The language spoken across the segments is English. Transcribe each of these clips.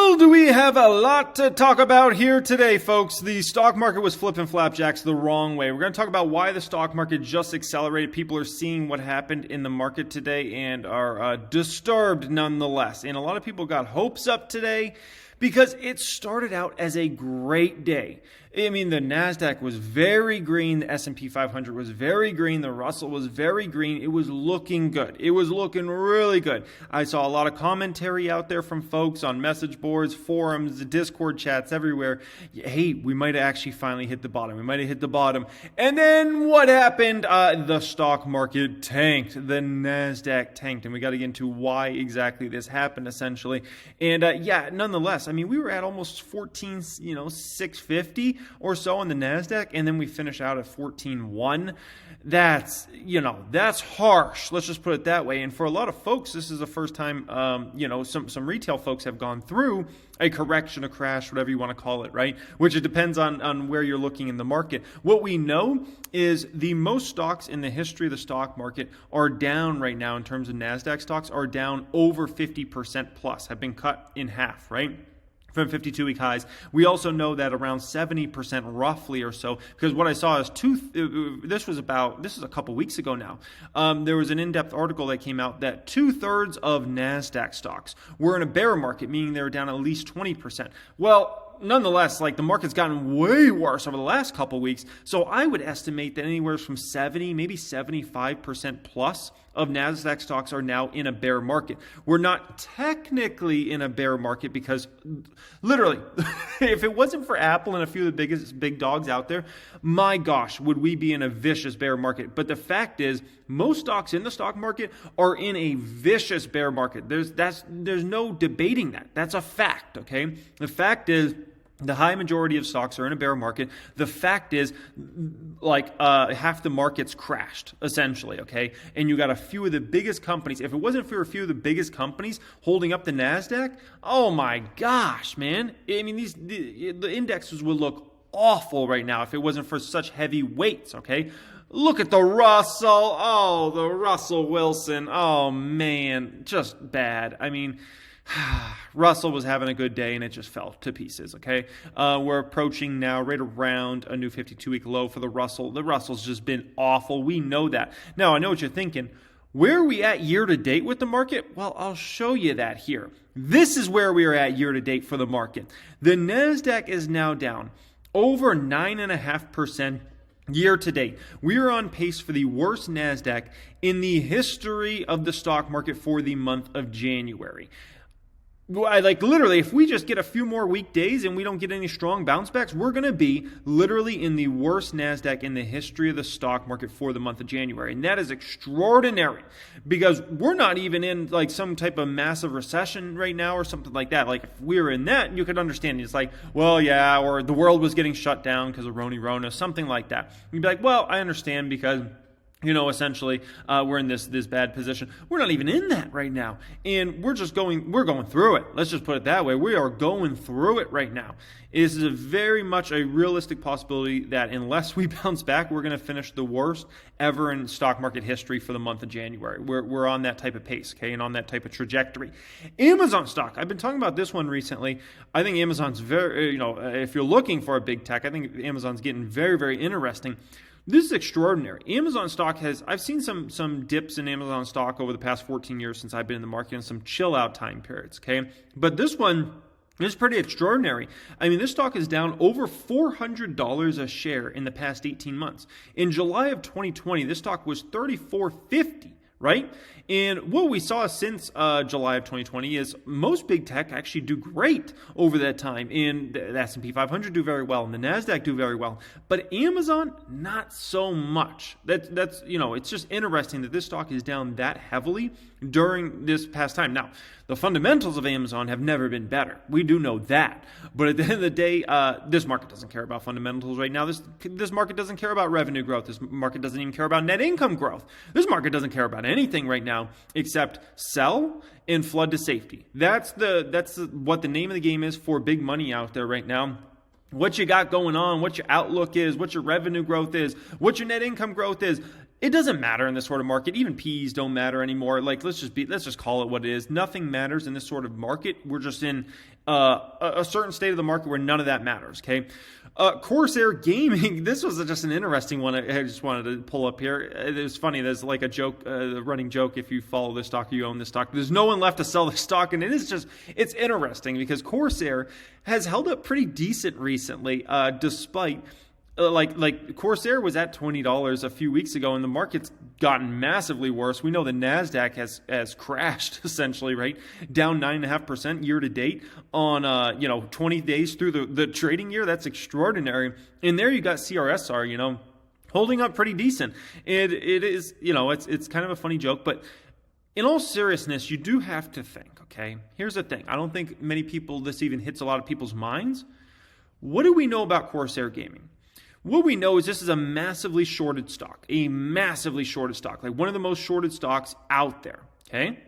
Well, do we have a lot to talk about here today, folks? The stock market was flipping flapjacks the wrong way. We're going to talk about why the stock market just accelerated. People are seeing what happened in the market today and are disturbed nonetheless. And a lot of people got hopes up today because it started out as a great day. I mean, the NASDAQ was very green. The S&P 500 was very green. The Russell was very green. It was looking good. It was looking really good. I saw a lot of commentary out there from folks on message boards, forums, Discord chats, everywhere. Hey, we might have actually finally hit the bottom. We might have hit the bottom. And then what happened? The stock market tanked. The NASDAQ tanked. And we got to get into why exactly this happened, essentially. And nonetheless, I mean, we were at almost 650 or so on the NASDAQ, and then we finish out at 14.1. That's harsh. Let's just put it that way. And for a lot of folks, this is the first time, some retail folks have gone through a correction, a crash, whatever you want to call it, right? Which it depends on where you're looking in the market. What we know is the most stocks in the history of the stock market are down right now in terms of NASDAQ stocks, are down over 50% plus, have been cut in half, right? From 52-week highs. We also know that around 70% roughly or so, because what I saw is this is a couple weeks ago now. There was an in-depth article that came out that 2/3 of NASDAQ stocks were in a bear market, meaning they were down at least 20%. Well, nonetheless, the market's gotten way worse over the last couple weeks. So I would estimate that anywhere from 70, maybe 75% plus of NASDAQ stocks are now in a bear market. We're not technically in a bear market because literally, if it wasn't for Apple and a few of the big dogs out there, my gosh, would we be in a vicious bear market. But the fact is, most stocks in the stock market are in a vicious bear market. There's no debating that. That's a fact, okay? The fact is, the high majority of stocks are in a bear market. The fact is, half the market's crashed, essentially, okay? And you got a few of the biggest companies. If it wasn't for a few of the biggest companies holding up the NASDAQ, oh my gosh, man. I mean, the indexes would look awful right now if it wasn't for such heavy weights, okay? Look at the Russell. Oh, the Russell Wilson. Oh, man, just bad. I mean, Russell was having a good day and it just fell to pieces, okay? We're approaching now right around a new 52-week low for the Russell. The Russell's just been awful. We know that. Now, I know what you're thinking. Where are we at year to date with the market? Well, I'll show you that here. This is where we are at year to date for the market. The NASDAQ is now down over 9.5% year to date. We are on pace for the worst NASDAQ in the history of the stock market for the month of January. Literally, if we just get a few more weekdays and we don't get any strong bounce backs, we're going to be literally in the worst NASDAQ in the history of the stock market for the month of January. And that is extraordinary because we're not even in some type of massive recession right now or something like that. If we were in that, you could understand. It's or the world was getting shut down because of Rona, something like that. You'd be like, well, I understand because essentially, we're in this bad position. We're not even in that right now. And we're going through it. Let's just put it that way. We are going through it right now. It is very much a realistic possibility that unless we bounce back, we're going to finish the worst ever in stock market history for the month of January. We're on that type of pace, okay, and on that type of trajectory. Amazon stock. I've been talking about this one recently. I think Amazon's very, if you're looking for a big tech, I think Amazon's getting very, very interesting. This is extraordinary. Amazon stock I've seen some dips in Amazon stock over the past 14 years since I've been in the market and some chill out time periods, okay? But this one is pretty extraordinary. I mean, this stock is down over $400 a share in the past 18 months. In July of 2020, this stock was $34.50. Right? And what we saw since July of 2020 is most big tech actually do great over that time. And the S&P 500 do very well and the NASDAQ do very well. But Amazon, not so much. That's it's just interesting that this stock is down that heavily during this past time. Now, the fundamentals of Amazon have never been better. We do know that. But at the end of the day, this market doesn't care about fundamentals right now. This market doesn't care about revenue growth. This market doesn't even care about net income growth. This market doesn't care about anything right now except sell and flood to safety. That's what the name of the game is for big money out there right now. What you got going on, what your outlook is, what your revenue growth is, what your net income growth is. it doesn't matter in this sort of market. Even P's don't matter anymore. Like, let's just call it what it is. Nothing matters in this sort of market. We're just in a certain state of the market where none of that matters. Okay. Corsair Gaming. This was just an interesting one. I just wanted to pull up here. It was funny. There's like a joke, a running joke. If you follow this stock, you own this stock. There's no one left to sell the stock, and it's interesting because Corsair has held up pretty decent recently, despite. Like Corsair was at $20 a few weeks ago, and the market's gotten massively worse. We know the Nasdaq has crashed essentially, right? Down 9.5% year to date on 20 days through the trading year. That's extraordinary. And there you got CRSR, holding up pretty decent. It is, it's kind of a funny joke, but in all seriousness, you do have to think. Okay, here's the thing. I don't think this even hits a lot of people's minds. What do we know about Corsair Gaming? What we know is this is a massively shorted stock, like one of the most shorted stocks out there, okay?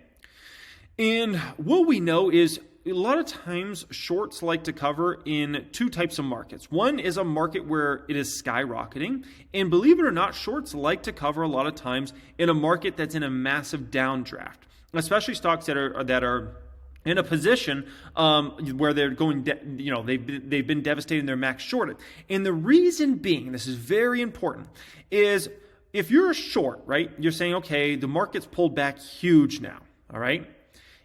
And what we know is a lot of times shorts like to cover in two types of markets. One is a market where it is skyrocketing, and believe it or not, shorts like to cover a lot of times in a market that's in a massive downdraft, especially stocks that are in a position where they're going, they've been devastated and they're max shorted. And the reason being, this is very important, is if you're a short, right, you're saying, okay, the market's pulled back huge now, all right?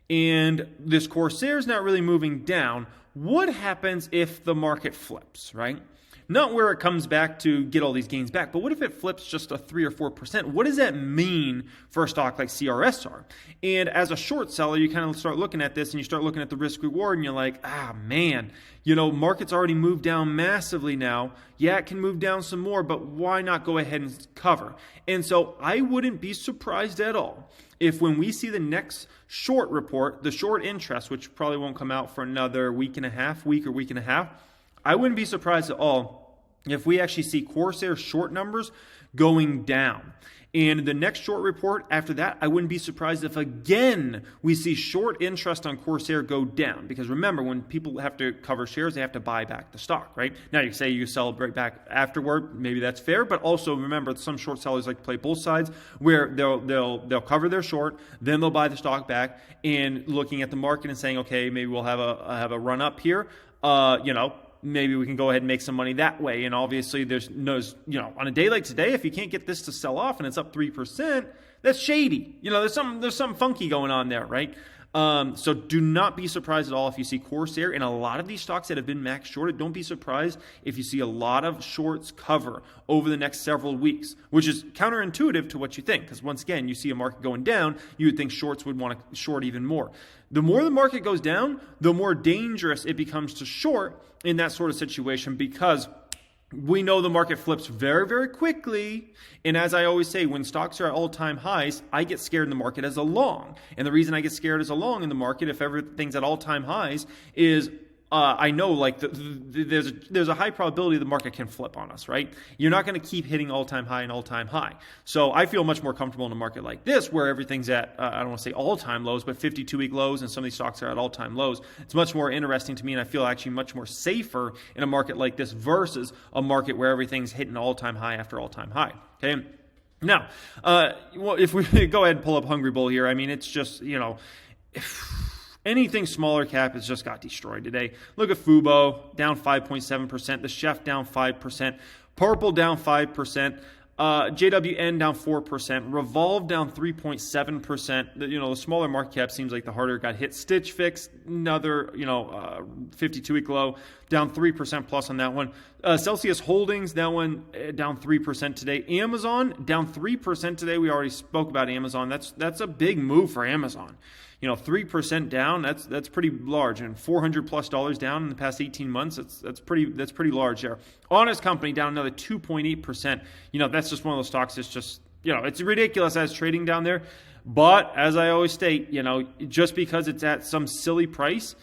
And this Corsair is not really moving down. What happens if the market flips, right? Not where it comes back to get all these gains back, but what if it flips just a 3 or 4%? What does that mean for a stock like CRSR? And as a short seller, you kind of start looking at this and you start looking at the risk reward and you're like, man, market's already moved down massively now. Yeah, it can move down some more, but why not go ahead and cover? And so I wouldn't be surprised at all if when we see the next short report, the short interest, which probably won't come out for another week and a half, I wouldn't be surprised at all if we actually see Corsair short numbers going down. And the next short report after that, I wouldn't be surprised if again we see short interest on Corsair go down. Because remember, when people have to cover shares, they have to buy back the stock, right? Now you say you sell right back afterward, maybe that's fair, but also remember some short sellers like to play both sides, where they'll cover their short, then they'll buy the stock back, and looking at the market and saying, okay, maybe we'll have a run up here, maybe we can go ahead and make some money that way. And obviously there's no, on a day like today, if you can't get this to sell off and it's up 3%, that's shady. There's something funky going on there, right? So do not be surprised at all if you see Corsair and a lot of these stocks that have been max shorted. Don't be surprised if you see a lot of shorts cover over the next several weeks, which is counterintuitive to what you think. Because once again, you see a market going down, you would think shorts would want to short even more. The more the market goes down, the more dangerous it becomes to short in that sort of situation, because we know the market flips very, very quickly. And as I always say, when stocks are at all-time highs, I get scared in the market as a long. And the reason I get scared as a long in the market, if everything's at all-time highs, is I know like there's a high probability the market can flip on us, right? You're not going to keep hitting all-time high and all-time high. So I feel much more comfortable in a market like this where everything's at, I don't want to say all-time lows, but 52-week lows, and some of these stocks are at all-time lows. It's much more interesting to me, and I feel actually much more safer in a market like this versus a market where everything's hitting all-time high after all-time high, okay? Now, if we go ahead and pull up Hungry Bull here, I mean, it's just, anything smaller cap has just got destroyed today. Look at Fubo, down 5.7%. The Chef down 5%. Purple down 5%. JWN down 4%. Revolve down 3.7%. The smaller market cap seems like the harder it got hit. Stitch Fix, another 52-week low, down 3% plus on that one. Celsius Holdings, that one down 3% today. Amazon down 3% today. We already spoke about Amazon. That's a big move for Amazon. 3% down, that's pretty large, and $400+ down in the past 18 months. That's pretty large there. Honest Company down another 2.8%. That's just one of those stocks that's just, it's ridiculous as trading down there. But as I always state, just because it's at some silly price,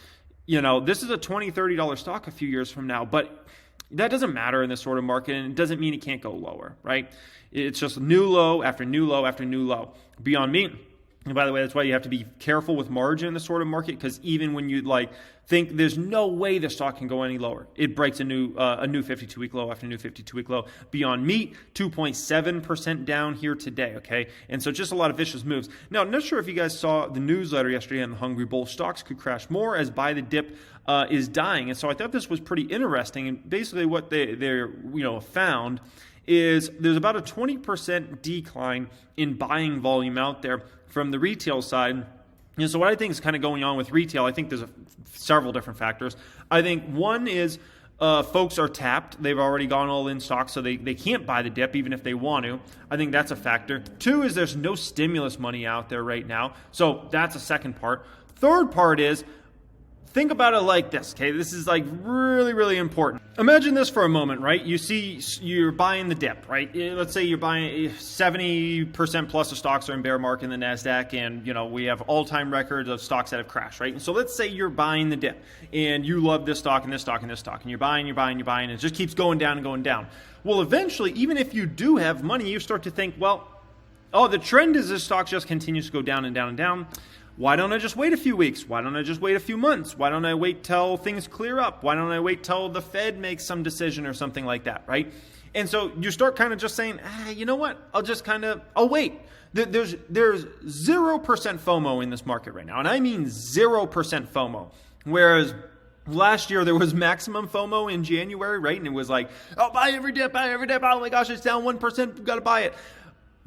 this is a $20, $30 stock a few years from now. But that doesn't matter in this sort of market, and it doesn't mean it can't go lower, right? It's just new low after new low after new low. Beyond Meat, And by the way, that's why you have to be careful with margin in this sort of market, because even when you think there's no way the stock can go any lower, it breaks a new 52-week low after a new 52-week low. Beyond Meat, 2.7% down here today, okay? And so just a lot of vicious moves. Now, I'm not sure if you guys saw the newsletter yesterday on the Hungry Bull. Stocks could crash more as buy the dip is dying. And so I thought this was pretty interesting. And basically what they found is there's about a 20% decline in buying volume out there from the retail side. And so what I think is kind of going on with retail, I think there's several different factors. I think one is folks are tapped. They've already gone all in stocks, so they can't buy the dip even if they want to. I think that's a factor. Two is there's no stimulus money out there right now. So that's a second part. Third part is, think about it like this, okay? This is really, really important. Imagine this for a moment, right? You're buying the dip, right? Let's say you're buying 70% plus of stocks are in bear market in the NASDAQ, and we have all-time records of stocks that have crashed, right? And so let's say you're buying the dip, and you love this stock and this stock and this stock, and you're buying, and it just keeps going down and going down. Well, eventually, even if you do have money, you start to think, well, the trend is this stock just continues to go down and down and down. Why don't I just wait a few weeks? Why don't I just wait a few months? Why don't I wait till things clear up? Why don't I wait till the Fed makes some decision or something like that, right? And so you start kind of just saying, you know what? I'll wait. There's 0% FOMO in this market right now. And I mean 0% FOMO. Whereas last year there was maximum FOMO in January, right? And it was like, buy every dip. Oh my gosh, it's down 1%. Got to buy it.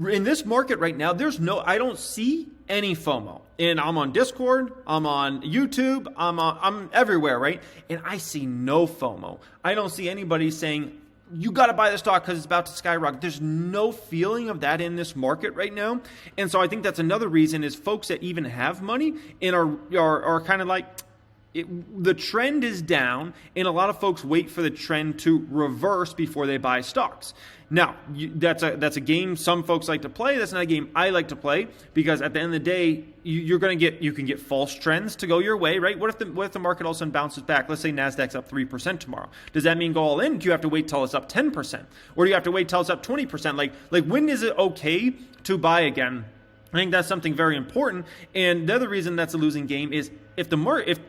In this market right now, I don't see any FOMO. And I'm on Discord, I'm on YouTube, I'm everywhere, right? And I see no FOMO. I don't see anybody saying, you got to buy the stock because it's about to skyrocket. There's no feeling of that in this market right now. And so I think that's another reason is folks that even have money and are kind of like, the trend is down, and a lot of folks wait for the trend to reverse before they buy stocks. Now, that's a game some folks like to play. That's not a game I like to play, because at the end of the day, you can get false trends to go your way, right? What if the market all of a sudden bounces back? Let's say Nasdaq's up 3% tomorrow. Does that mean go all in? Do you have to wait till it's up 10%, or do you have to wait till it's up 20%? Like when is it okay to buy again? I think that's something very important. And the other reason that's a losing game is if the market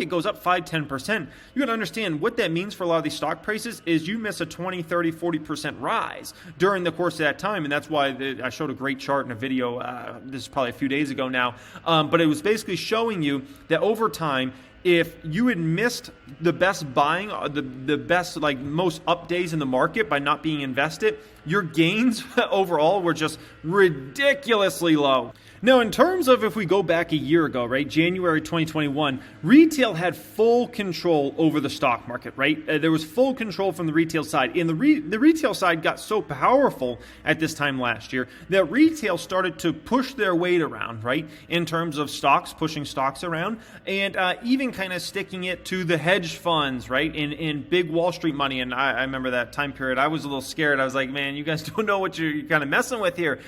goes up 5-10%, you got to understand what that means for a lot of these stock prices is you miss a 20, 30, 40% rise during the course of that time. And that's why I showed a great chart in a video, this is probably a few days ago now, but it was basically showing you that over time, if you had missed the best buying, the best, most up days in the market by not being invested, your gains overall were just ridiculously low. Now, in terms of if we go back a year ago, right, January 2021, retail had full control over the stock market, right? There was full control from the retail side. And the retail side got so powerful at this time last year that retail started to push their weight around, right, in terms of stocks, pushing stocks around, and even kind of sticking it to the hedge funds, right, in big Wall Street money. And I remember that time period. I was a little scared. I was like, man, you guys don't know what you're kind of messing with here.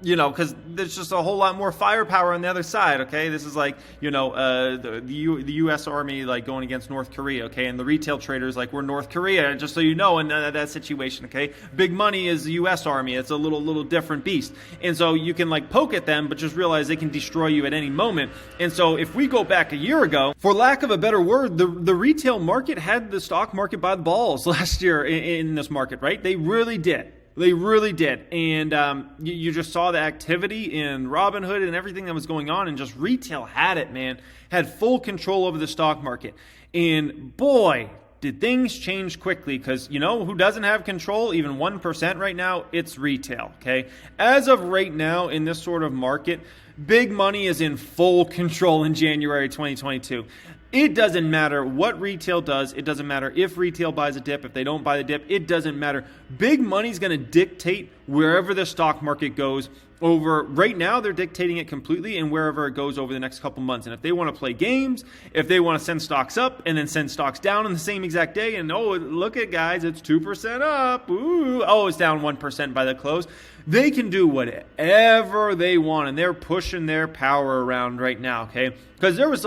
Because there's just a whole lot more firepower on the other side, okay? This is like, the U.S. Army, going against North Korea, okay? And the retail traders, we're North Korea, just so you know, in that situation, okay? Big money is the U.S. Army. It's a little different beast. And so you can, poke at them, but just realize they can destroy you at any moment. And so if we go back a year ago, for lack of a better word, the retail market had the stock market by the balls last year in this market, right? They really did. They really did. And you just saw the activity in Robinhood and everything that was going on, and just retail had it, man. Had full control over the stock market. And boy, did things change quickly, because who doesn't have control, even 1% right now? It's retail, okay? As of right now in this sort of market, big money is in full control in January 2022. It doesn't matter what retail does. It doesn't matter if retail buys a dip, if they don't buy the dip. It doesn't matter. Big money's going to dictate wherever the stock market goes over. Right now, they're dictating it completely, and wherever it goes over the next couple months. And if they want to play games, if they want to send stocks up and then send stocks down on the same exact day, and look at guys, it's 2% up. Ooh, it's down 1% by the close. They can do whatever they want, and they're pushing their power around right now, okay? Because there was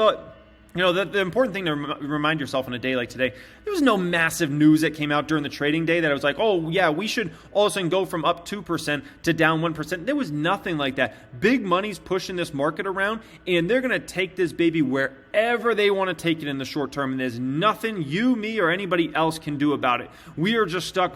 You know, the important thing to remind yourself on a day like today, there was no massive news that came out during the trading day that I was like, oh, yeah, we should all of a sudden go from up 2% to down 1%. There was nothing like that. Big money's pushing this market around, and they're going to take this baby wherever they want to take it in the short term, and there's nothing you, me, or anybody else can do about it. We are just stuck,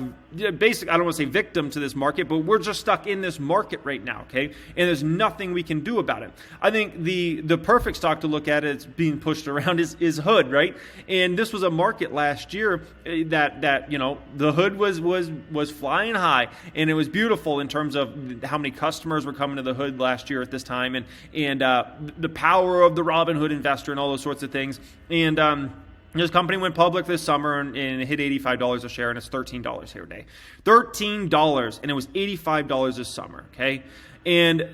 basically, I don't want to say victim to this market, but we're just stuck in this market right now, okay? And there's nothing we can do about it. I think the perfect stock to look at is being pushed around is Hood, right? And this was a market last year that you know, the Hood was flying high, and it was beautiful in terms of how many customers were coming to the Hood last year at this time, and the power of the Robinhood investor and all those sorts of things. And this company went public this summer and it hit $85 a share, and it's $13 here today. $13, and it was $85 this summer, okay? And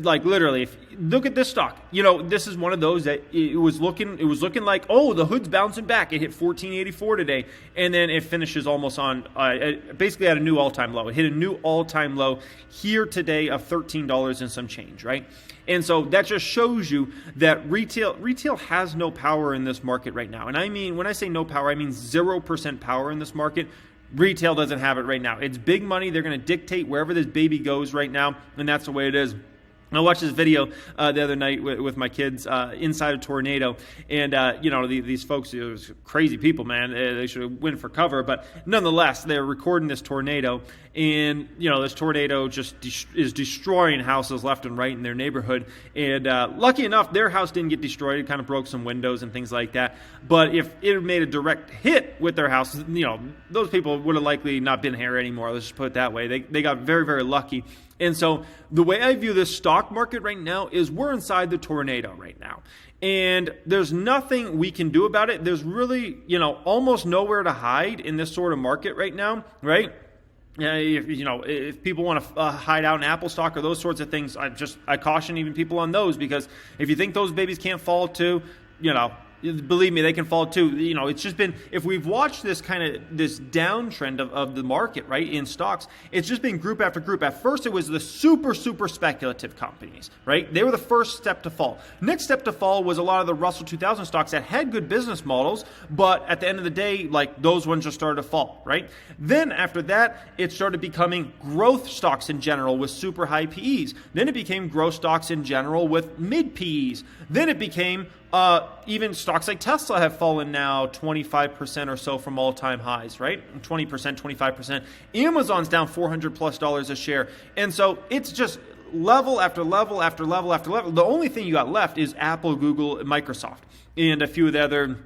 like literally, if look at this stock, you know, this is one of those that it was looking like, oh, the Hood's bouncing back. It hit $14.84 today, and then it finishes almost on basically at a new all-time low. It hit a new all-time low here today of $13 and some change, right? And so that just shows you that retail has no power in this market right now. And I mean, when I say no power, I mean 0% power in this market. Retail doesn't have it right now. It's big money. They're going to dictate wherever this baby goes right now, and that's the way it is. I watched this video the other night with my kids inside a tornado, and you know, these folks, it was crazy people, man. They should have went for cover, but nonetheless, they're recording this tornado, and you know, this tornado just is destroying houses left and right in their neighborhood. And lucky enough, their house didn't get destroyed. It kind of broke some windows and things like that. But if it had made a direct hit with their house, you know, those people would have likely not been here anymore. Let's just put it that way. They got very, very lucky. And so the way I view this stock market right now is we're inside the tornado right now. And there's nothing we can do about it. There's really, you know, almost nowhere to hide in this sort of market right now, right? If people want to hide out in Apple stock or those sorts of things, I caution even people on those, because if you think those babies can't fall too, you know, believe me, they can fall too. You know, it's just been, if we've watched this this downtrend of the market, right, in stocks, it's just been group after group. At first, it was the super speculative companies, right? They were the first step to fall. Next step to fall was a lot of the Russell 2000 stocks that had good business models, but at the end of the day, like, those ones just started to fall, right? Then after that, it started becoming growth stocks in general with super high PEs. Then it became growth stocks in general with mid PEs. Then it became even stocks like Tesla have fallen now 25% or so from all-time highs, right? 20%, 25%. Amazon's down $400+ a share. And so it's just level after level after level after level. The only thing you got left is Apple, Google, Microsoft, and a few of the other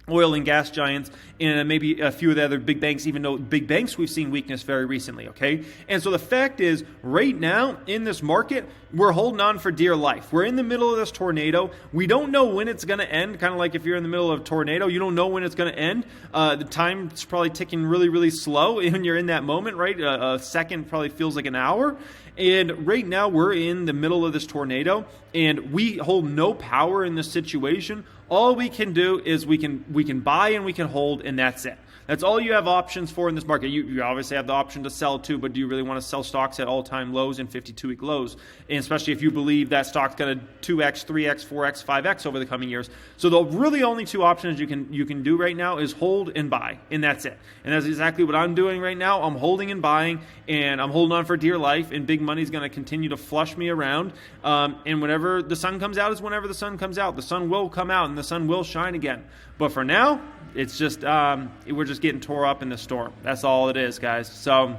oil and gas giants, and maybe a few of the other big banks, even though big banks we've seen weakness very recently, okay? And so the fact is, right now in this market, we're holding on for dear life. We're in the middle of this tornado. We don't know when it's going to end, kind of like if you're in the middle of a tornado, you don't know when it's going to end. The time's probably ticking really, really slow when you're in that moment, right? A second probably feels like an hour. And right now we're in the middle of this tornado, and we hold no power in this situation. All we can do is we can buy and we can hold, and that's it. That's all you have options for in this market. You obviously have the option to sell too, but do you really want to sell stocks at all-time lows and 52-week lows? And especially if you believe that stock's going to 2x, 3x, 4x, 5x over the coming years. So the really only two options you can do right now is hold and buy, and that's it. And that's exactly what I'm doing right now. I'm holding and buying, and I'm holding on for dear life, and big money's going to continue to flush me around. And whenever the sun comes out is whenever the sun comes out. The sun will come out, and the sun will shine again. But for now, it's just we're just getting tore up in the storm. That's all it is, guys. So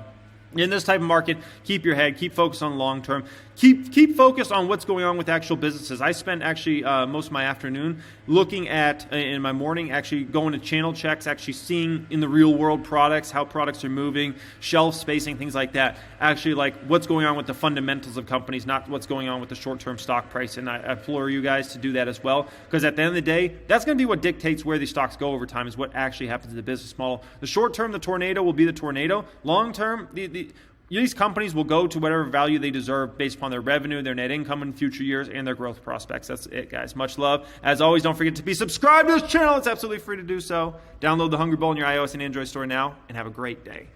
in this type of market, keep your head, keep focused on long term, keep focused on what's going on with actual businesses. I spent actually most of my afternoon looking at, in my morning, actually going to channel checks, actually seeing in the real world products, how products are moving, shelf spacing, things like that. Actually, like what's going on with the fundamentals of companies, not what's going on with the short-term stock price. And I implore you guys to do that as well, because at the end of the day, that's going to be what dictates where these stocks go over time, is what actually happens to the business model. The short term, the tornado will be the tornado. Long term, these companies will go to whatever value they deserve based upon their revenue, their net income in future years, and their growth prospects. That's it, guys. Much love. As always, don't forget to be subscribed to this channel. It's absolutely free to do so. Download the Hungry Bowl in your iOS and Android store now, and have a great day.